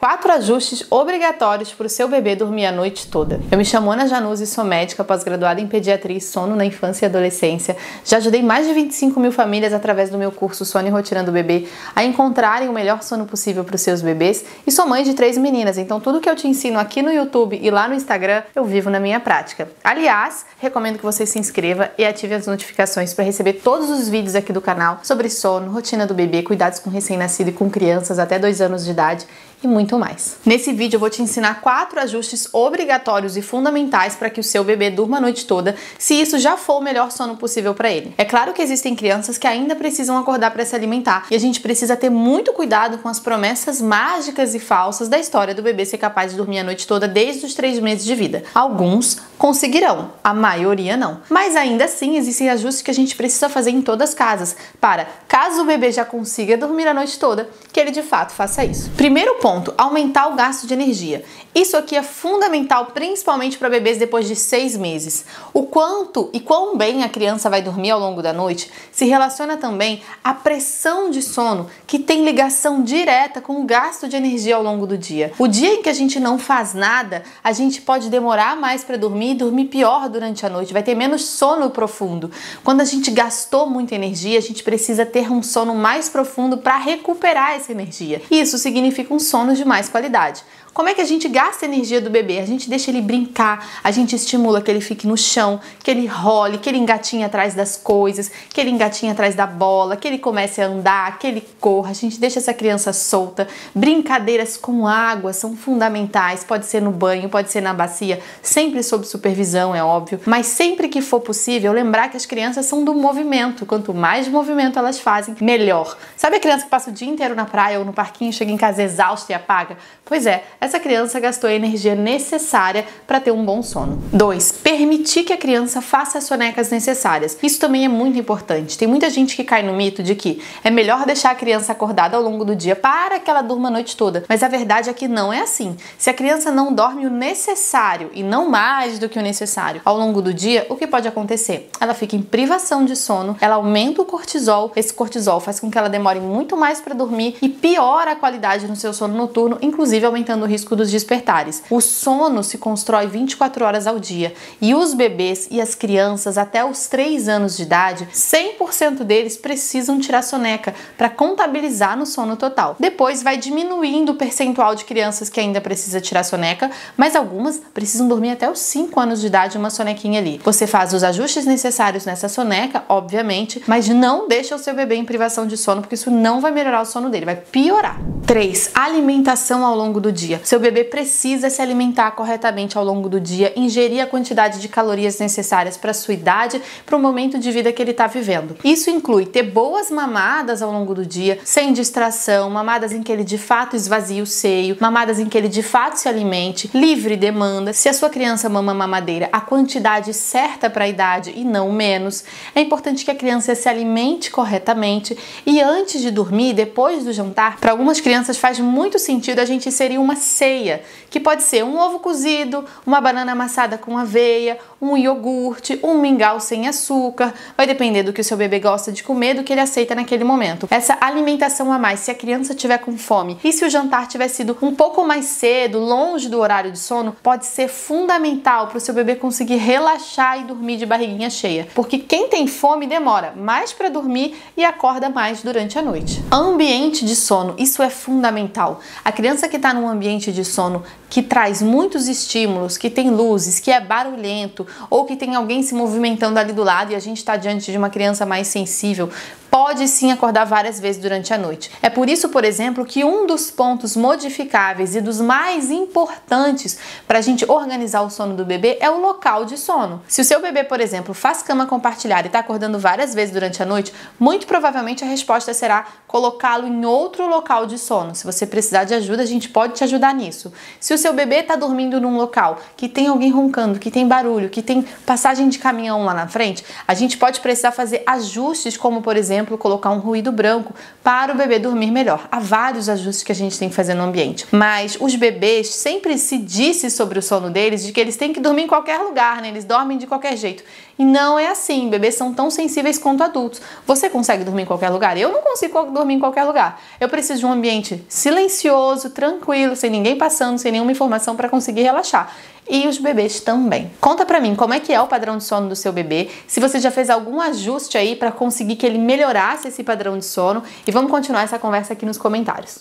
4 ajustes obrigatórios para o seu bebê dormir a noite toda. Eu me chamo Ana Januzzi, sou médica pós-graduada em pediatria e sono na infância e adolescência. Já ajudei mais de 25 mil famílias através do meu curso Sono e Rotina do Bebê a encontrarem o melhor sono possível para os seus bebês e sou mãe de 3 meninas, então tudo que eu te ensino aqui no YouTube e lá no Instagram eu vivo na minha prática. Aliás, recomendo que você se inscreva e ative as notificações para receber todos os vídeos aqui do canal sobre sono, rotina do bebê, cuidados com recém-nascido e com crianças até 2 anos de idade e muito mais. Nesse vídeo eu vou te ensinar 4 ajustes obrigatórios e fundamentais para que o seu bebê durma a noite toda, se isso já for o melhor sono possível para ele. É claro que existem crianças que ainda precisam acordar para se alimentar e a gente precisa ter muito cuidado com as promessas mágicas e falsas da história do bebê ser capaz de dormir a noite toda desde os 3 meses de vida. Alguns conseguirão, a maioria não. Mas ainda assim existem ajustes que a gente precisa fazer em todas as casas para, caso o bebê já consiga dormir a noite toda, que ele de fato faça isso. Primeiro ponto, aumentar o gasto de energia. Isso aqui é fundamental, principalmente para bebês depois de 6 meses. O quanto e quão bem a criança vai dormir ao longo da noite se relaciona também à pressão de sono, que tem ligação direta com o gasto de energia ao longo do dia. O dia em que a gente não faz nada, a gente pode demorar mais para dormir e dormir pior durante a noite, vai ter menos sono profundo. Quando a gente gastou muita energia, a gente precisa ter um sono mais profundo para recuperar essa energia. Isso significa um sono de mais qualidade. Como é que a gente gasta a energia do bebê? A gente deixa ele brincar, a gente estimula que ele fique no chão, que ele role, que ele engatinhe atrás das coisas, que ele engatinhe atrás da bola, que ele comece a andar, que ele corra. A gente deixa essa criança solta. Brincadeiras com água são fundamentais. Pode ser no banho, pode ser na bacia, sempre sob supervisão, é óbvio. Mas sempre que for possível, lembrar que as crianças são do movimento. Quanto mais movimento elas fazem, melhor. Sabe a criança que passa o dia inteiro na praia ou no parquinho, chega em casa exausta e apaga? Pois é, essa criança gastou a energia necessária para ter um bom sono. 2. Permitir que a criança faça as sonecas necessárias. Isso também é muito importante. Tem muita gente que cai no mito de que é melhor deixar a criança acordada ao longo do dia para que ela durma a noite toda. Mas a verdade é que não é assim. Se a criança não dorme o necessário e não mais do que o necessário ao longo do dia, o que pode acontecer? Ela fica em privação de sono, ela aumenta o cortisol. Esse cortisol faz com que ela demore muito mais para dormir e piora a qualidade no seu sono noturno, inclusive aumentando o risco dos despertares. O sono se constrói 24 horas ao dia e os bebês e as crianças até os 3 anos de idade, 100% deles precisam tirar soneca para contabilizar no sono total. Depois vai diminuindo o percentual de crianças que ainda precisa tirar soneca, mas algumas precisam dormir até os 5 anos de idade uma sonequinha ali. Você faz os ajustes necessários nessa soneca, obviamente, mas não deixa o seu bebê em privação de sono, porque isso não vai melhorar o sono dele, vai piorar. 3. Alimentação ao longo do dia. Seu bebê precisa se alimentar corretamente ao longo do dia, ingerir a quantidade de calorias necessárias para a sua idade, para o momento de vida que ele está vivendo. Isso inclui ter boas mamadas ao longo do dia, sem distração, mamadas em que ele de fato esvazie o seio, mamadas em que ele de fato se alimente, livre demanda. Se a sua criança mama mamadeira, a quantidade certa para a idade e não menos. É importante que a criança se alimente corretamente e antes de dormir, depois do jantar, para algumas crianças faz muito sentido a gente inserir uma ceia, que pode ser um ovo cozido, uma banana amassada com aveia, um iogurte, um mingau sem açúcar, vai depender do que o seu bebê gosta de comer, do que ele aceita naquele momento. Essa alimentação a mais, se a criança tiver com fome e se o jantar tiver sido um pouco mais cedo, longe do horário de sono, pode ser fundamental para o seu bebê conseguir relaxar e dormir de barriguinha cheia, porque quem tem fome demora mais para dormir e acorda mais durante a noite. Ambiente de sono, isso é fundamental. A criança que está num ambiente de sono que traz muitos estímulos, que tem luzes, que é barulhento ou que tem alguém se movimentando ali do lado e a gente está diante de uma criança mais sensível, pode sim acordar várias vezes durante a noite. É por isso, por exemplo, que um dos pontos modificáveis e dos mais importantes para a gente organizar o sono do bebê é o local de sono. Se o seu bebê, por exemplo, faz cama compartilhada e está acordando várias vezes durante a noite, muito provavelmente a resposta será colocá-lo em outro local de sono. Se você precisar de ajuda, a gente pode te ajudar nisso. Se o seu bebê está dormindo num local que tem alguém roncando, que tem barulho, que tem passagem de caminhão lá na frente, a gente pode precisar fazer ajustes como, por exemplo, exemplo, colocar um ruído branco para o bebê dormir melhor. Há vários ajustes que a gente tem que fazer no ambiente. Mas os bebês, sempre se disse sobre o sono deles de que eles têm que dormir em qualquer lugar, né? Eles dormem de qualquer jeito. E não é assim. Bebês são tão sensíveis quanto adultos. Você consegue dormir em qualquer lugar? Eu não consigo dormir em qualquer lugar. Eu preciso de um ambiente silencioso, tranquilo, sem ninguém passando, sem nenhuma informação para conseguir relaxar. E os bebês também. Conta pra mim como é que é o padrão de sono do seu bebê, se você já fez algum ajuste aí para conseguir que ele melhorasse esse padrão de sono, e vamos continuar essa conversa aqui nos comentários.